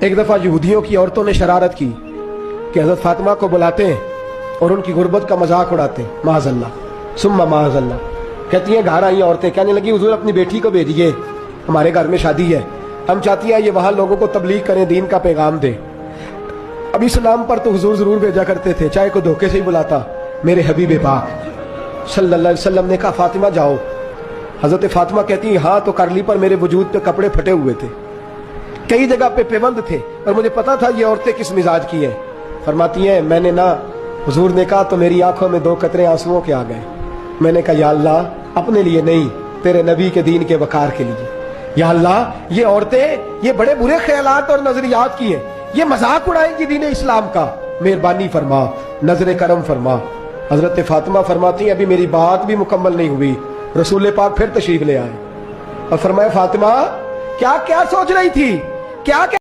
ایک دفعہ یہودیوں کی عورتوں نے شرارت کی کہ حضرت فاطمہ کو بلاتے ہیں اور ان کی غربت کا مذاق اڑاتے ہیں، معاذ اللہ ثم معاذ اللہ۔ کہتی ہیں گھر آئی عورتیں کہنے لگی حضور اپنی بیٹی کو بھیجیے، ہمارے گھر میں شادی ہے، ہم چاہتی ہیں یہ وہاں لوگوں کو تبلیغ کریں، دین کا پیغام دیں۔ اب اسلام پر تو حضور ضرور بھیجا کرتے تھے، چاہے کوئی دھوکے سے ہی بلاتا۔ میرے حبیب پاک صلی اللہ علیہ وسلم نے کہا فاطمہ جاؤ۔ حضرت فاطمہ کہتی ہیں ہاں تو کر لی، پر میرے وجود پہ کپڑے پھٹے ہوئے تھے، کئی جگہ پہ پیوند تھے، اور مجھے پتا تھا یہ عورتیں کس مزاج کی ہیں۔ فرماتی ہیں میں نے نہ، حضور نے کہا تو میری آنکھوں میں 2 قطرے آنسوؤں کے آ گئے۔ میں نے کہا یا اللہ اپنے لیے نہیں، تیرے نبی کے دین کے وقار کے لیے۔ یا اللہ یہ عورتیں یہ بڑے برے خیالات اور نظریات کی ہیں، یہ مذاق اڑائیں گی دین اسلام کا، مہربانی فرما، نظر کرم فرما۔ حضرت فاطمہ فرماتی ہیں ابھی میری بات بھی مکمل نہیں ہوئی، رسول پاک پھر تشریف لے آئے اور فرمایا فاطمہ کیا کیا سوچ رہی تھی، کیا